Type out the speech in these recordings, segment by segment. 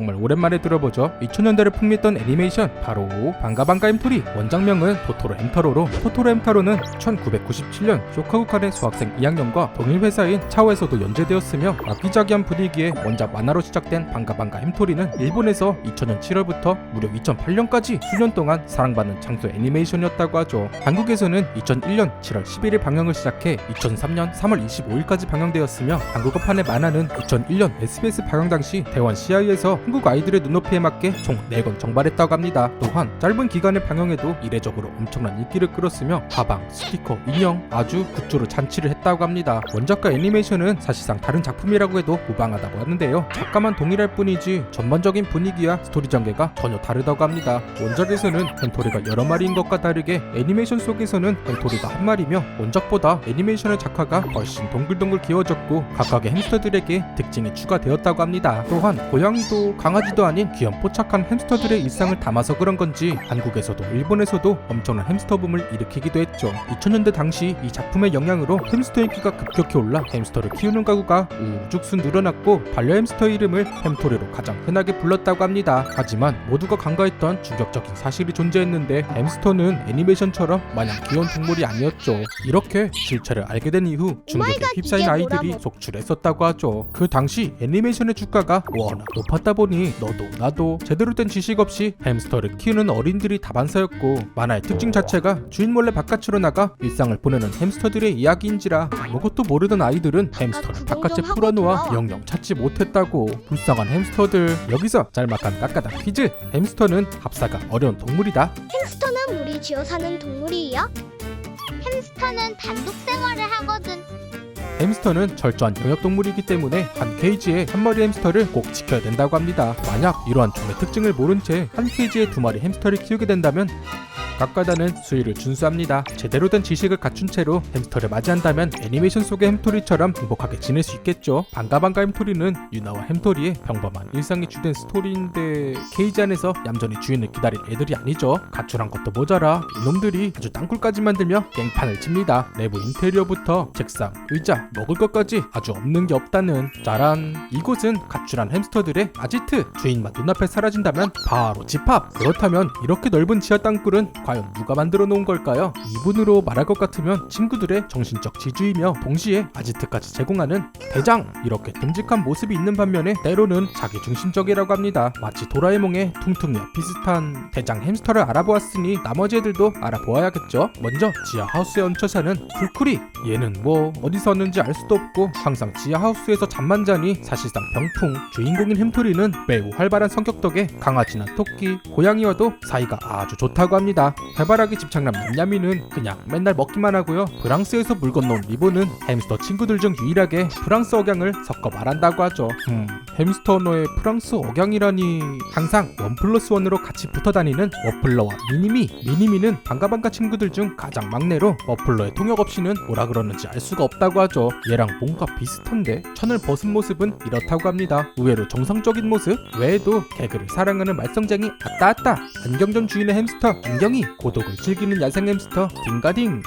정말 오랜만에 들어보죠. 2000년대를 풍미했던 애니메이션 바로 방가방가 햄토리. 원작명은 토토로 햄타로로, 토토로 햄타로는 1997년 쇼카구칸의 수학생 2학년과 동일 회사인 차오에서도 연재되었으며 아기자기한 분위기의 원작 만화로 시작된 방가방가 햄토리는 일본에서 2000년 7월부터 무려 2008년까지 수년 동안 사랑받는 장수 애니메이션이었다고 하죠. 한국에서는 2001년 7월 11일 방영을 시작해 2003년 3월 25일까지 방영되었으며 한국어판의 만화는 2001년 SBS 방영 당시 대원 CI에서 한국 아이들의 눈높이에 맞게 총 4권 정발했다고 합니다. 또한 짧은 기간의 방영에도 이례적으로 엄청난 인기를 끌었으며 가방, 스티커, 인형, 아주 굿즈로 잔치를 했다고 합니다. 원작과 애니메이션은 사실상 다른 작품이라고 해도 무방하다고 하는데요. 작가만 동일할 뿐이지 전반적인 분위기와 스토리 전개가 전혀 다르다고 합니다. 원작에서는 햄토리가 여러 마리인 것과 다르게 애니메이션 속에서는 햄토리가 한 마리며 원작보다 애니메이션의 작화가 훨씬 동글동글 기워졌고 각각의 햄스터들에게 특징이 추가되었다고 합니다. 또한 고양이도 강아지도 아닌 귀염 포착한 햄스터들의 일상을 담아서 그런 건지 한국에서도 일본에서도 엄청난 햄스터 붐을 일으키기도 했죠. 2000년대 당시 이 작품의 영향으로 햄스터 인기가 급격히 올라 햄스터를 키우는 가구가 우후죽순 늘어났고 반려 햄스터의 이름을 햄토리로 가장 흔하게 불렀다고 합니다. 하지만 모두가 간과했던 충격적인 사실이 존재했는데 햄스터는 애니메이션처럼 마냥 귀여운 동물이 아니었죠. 이렇게 실체를 알게 된 이후 중독에 휩싸인 아이들이 속출했었다고 하죠. 그 당시 애니메이션의 주가가 워낙 높았다 보니 너도 나도 제대로 된 지식 없이 햄스터를 키우는 어린들이 다반사였고 만화의 특징 자체가 주인 몰래 바깥으로 나가 일상을 보내는 햄스터들의 이야기인지라 아무것도 모르던 아이들은 햄스터를 바깥에 풀어놓아 영영 찾지 못했다고. 불쌍한 햄스터들. 여기서 짤막한 까까다 퀴즈. 햄스터는 합사가 어려운 동물이다. 햄스터는 물이 지어 사는 동물이에요? 햄스터는 단독 생활을 하거든. 햄스터는 철저한 영역동물이기 때문에 한 케이지에 한 마리 햄스터를 꼭 지켜야 된다고 합니다. 만약 이러한 종의 특징을 모른 채 한 케이지에 2마리 햄스터를 키우게 된다면 까까다는 수위를 준수합니다. 제대로 된 지식을 갖춘 채로 햄스터를 맞이한다면 애니메이션 속의 햄토리처럼 행복하게 지낼 수 있겠죠. 방가방가 햄토리는 유나와 햄토리의 평범한 일상이 주된 스토리인데 케이지 안에서 얌전히 주인을 기다릴 애들이 아니죠. 가출한 것도 모자라 이놈들이 아주 땅굴까지 만들며 깽판을 칩니다. 내부 인테리어부터 책상, 의자, 먹을 것까지 아주 없는 게 없다는. 짜란. 이곳은 가출한 햄스터들의 아지트. 주인만 눈앞에 사라진다면 바로 집합. 그렇다면 이렇게 넓은 지하 땅굴은 과연 누가 만들어 놓은 걸까요? 이분으로 말할 것 같으면 친구들의 정신적 지주이며 동시에 아지트까지 제공하는 대장. 이렇게 듬직한 모습이 있는 반면에 때로는 자기중심적이라고 합니다. 마치 도라에몽의 퉁퉁이와 비슷한 대장 햄스터를 알아보았으니 나머지 애들도 알아보아야겠죠. 먼저 지하하우스에 얹혀 사는 풀쿠리. 얘는 뭐 어디서 왔는지 알 수도 없고 항상 지하하우스에서 잠만 자니 사실상 병풍. 주인공인 햄토리는 매우 활발한 성격 덕에 강아지나 토끼, 고양이와도 사이가 아주 좋다고 합니다. 해바라기 집착남 냠냠이는 그냥 맨날 먹기만 하고요. 프랑스에서 물 건너온 리보는 햄스터 친구들 중 유일하게 프랑스 억양을 섞어 말한다고 하죠. 햄스터 언어의 프랑스 억양이라니. 항상 1+1으로 같이 붙어다니는 워플러와 미니미는 방가방가 친구들 중 가장 막내로 워플러의 통역 없이는 뭐라 그러는지 알 수가 없다고 하죠. 얘랑 뭔가 비슷한데 천을 벗은 모습은 이렇다고 합니다. 의외로 정상적인 모습 외에도 개그를 사랑하는 말썽쟁이 아따아따. 안경전 주인의 햄스터 안경이, 고독을 즐기는 야생 햄스터 딩가딩,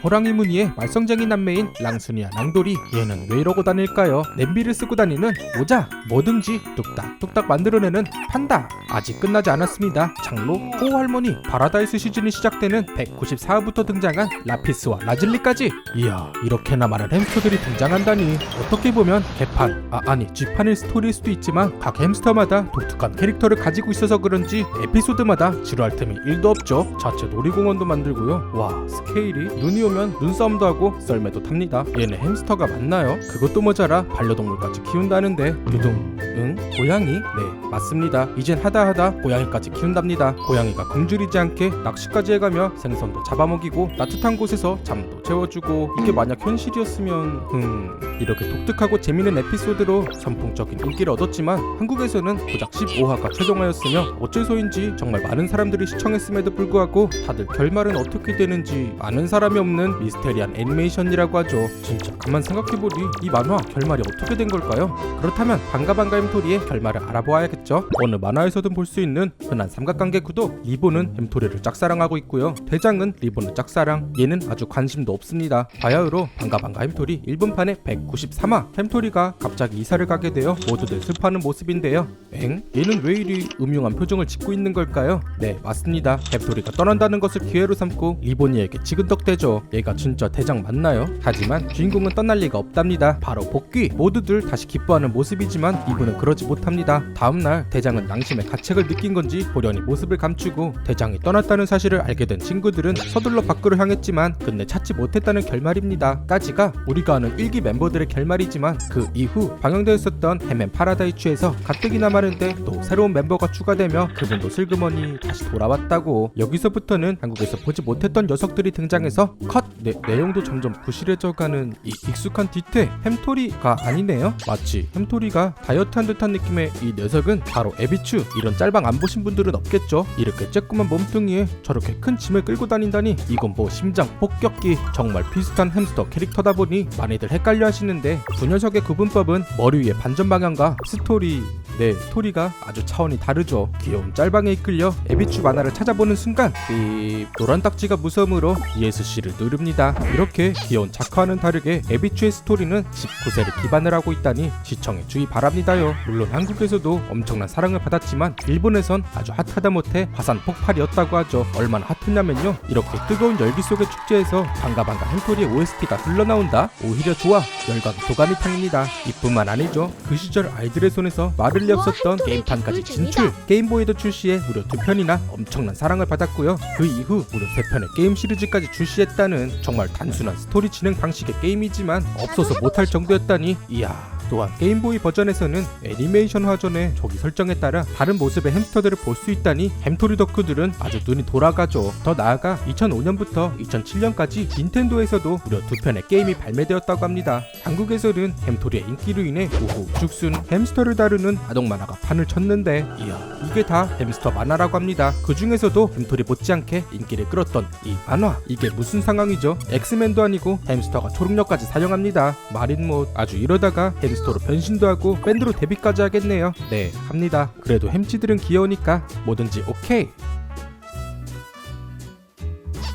호랑이 무늬의 말썽쟁이 남매인 랑순이와 랑돌이. 얘는 왜 이러고 다닐까요? 냄비를 쓰고 다니는 모자, 뭐든지 뚝딱뚝딱 만들어내는 판다. 아직 끝나지 않았습니다. 장로, 호할머니, 파라다이스 시즌이 시작되는 194화부터 등장한 라피스와 라즐리까지. 이야, 이렇게나 많은 햄스터들이 등장한다니. 어떻게 보면 개판, 아니 쥐판일 스토리일 수도 있지만 각 햄스터마다 독특한 캐릭터를 가지고 있어서 그런지 에피소드마다 지루할 틈이 1도 없죠. 자체 놀이공원도 만들고요. 와, 스케일이. 눈이 오면 눈싸움도 하고 썰매도 탑니다. 얘네 햄스터가 맞나요? 그것도 모자라 반려동물까지 키운다는데 두둥. 응? 고양이? 네, 맞습니다. 이젠 하다 고양이까지 키운답니다. 고양이가 굶주리지 않게 낚시까지 해가며 생선도 잡아먹이고 따뜻한 곳에서 잠도 재워주고. 이게 만약 현실이었으면 이렇게 독특하고 재밌는 에피소드로 선풍적인 인기를 얻었지만 한국에서는 고작 15화가 최종화였으며 어째서인지 정말 많은 사람들이 시청했음에도 불구하고 불구하고 다들 결말은 어떻게 되는지 아는 사람이 없는 미스테리한 애니메이션이라고 하죠. 진짜 가만 생각해보니 이 만화 결말이 어떻게 된 걸까요? 그렇다면 반가반가 햄토리의 결말을 알아보아야겠죠. 어느 만화에서든 볼 수 있는 흔한 삼각관계 구도. 리본은 햄토리를 짝사랑하고 있고요, 대장은 리본을 짝사랑. 얘는 아주 관심도 없습니다. 바야흐로 반가반가 햄토리 1분판에 193화. 햄토리가 갑자기 이사를 가게 되어 모두들 슬퍼하는 모습인데요. 엥? 얘는 왜 이리 음흉한 표정을 짓고 있는 걸까요? 네, 맞습니다. 햄토리가 떠난다는 것을 기회로 삼고 리보니에게 지근덕대죠. 얘가 진짜 대장 맞나요? 하지만 주인공은 떠날 리가 없답니다. 바로 복귀. 모두들 다시 기뻐하는 모습이지만 이분은 그러지 못합니다. 다음날 대장은 낭심의 가책을 느낀 건지 호련히 모습을 감추고 대장이 떠났다는 사실을 알게 된 친구들은 서둘러 밖으로 향했지만 끝내 찾지 못했다는 결말입니다. 까지가 우리가 아는 1기 멤버들의 결말이지만 그 이후 방영되었었던 햄앤 파라다이추에서 가뜩이나 많은데 또 새로운 멤버가 추가되며 그분도 슬그머니 다시 돌아왔다고. 여기서부터는 한국에서 보지 못했던 녀석들이 등장해서 컷! 내용도 점점 부실해져가는 이 익숙한 뒤태. 햄토리가 아니네요. 마치 햄토리가 다이어트한 듯한 느낌의 이 녀석은 바로 에비추. 이런 짤방 안 보신 분들은 없겠죠. 이렇게 쬐끄만 몸뚱이에 저렇게 큰 짐을 끌고 다닌다니 이건 뭐 심장 폭격기. 정말 비슷한 햄스터 캐릭터다 보니 많이들 헷갈려 하시는데 두 녀석의 구분법은 머리 위에 반전 방향과 스토리. 네, 스토리가 아주 차원이 다르죠. 귀여운 짤방에 이끌려 에비추 만화를 찾아보는 순간 삐 노란 딱지가 무서움으로 ESC를 누릅니다. 이렇게 귀여운 작화와는 다르게 에비추의 스토리는 19세를 기반을 하고 있다니 시청에 주의 바랍니다요. 물론 한국에서도 엄청난 사랑을 받았지만 일본에선 아주 핫하다 못해 화산 폭발이었다고 하죠. 얼마나 핫했냐면요, 이렇게 뜨거운 열기 속의 축제에서 반가반가 햄토리의 OST가 흘러나온다? 오히려 좋아. 열광 도가니탕입니다. 이뿐만 아니죠. 그 시절 아이들의 손에서 말을 없었던 게임판까지 진출. 게임보이도 출시해 무려 2편이나 엄청난 사랑을 받았고요. 그 이후 무려 3편의 게임 시리즈까지 출시했다는 정말 단순한 스토리 진행 방식의 게임이지만 없어서 못할 정도였다니. 이야. 또한 게임보이 버전에서는 애니메이션 화전의 조기 설정에 따라 다른 모습의 햄스터들을 볼 수 있다니 햄토리 덕후들은 아주 눈이 돌아가죠. 더 나아가 2005년부터 2007년까지 닌텐도에서도 무려 2편의 게임이 발매되었다고 합니다. 한국에서는 햄토리의 인기로 인해 우후 죽순 햄스터를 다루는 아동 만화가 판을 쳤는데 이야, 이게 다 햄스터 만화라고 합니다. 그 중에서도 햄토리 못지않게 인기를 끌었던 이 만화, 이게 무슨 상황이죠? 엑스맨도 아니고 햄스터가 초능력까지 사용합니다. 말인 못. 아주 이러다가 햄스터로 변신도 하고 밴드로 데뷔까지 하겠네요. 네, 합니다. 그래도 햄치들은 귀여우니까 뭐든지 오케이.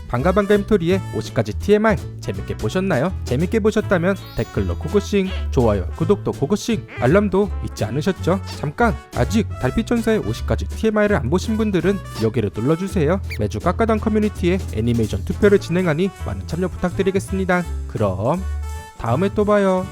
반가반가 햄토리의 50가지 TMI 재밌게 보셨나요? 재밌게 보셨다면 댓글로 고고싱, 좋아요, 구독도 고고싱, 알람도 잊지 않으셨죠? 잠깐! 아직 달빛천사의 50가지 TMI를 안 보신 분들은 여기를 눌러주세요. 매주 깎아당 커뮤니티에 애니메이션 투표를 진행하니 많은 참여 부탁드리겠습니다. 그럼 다음에 또 봐요.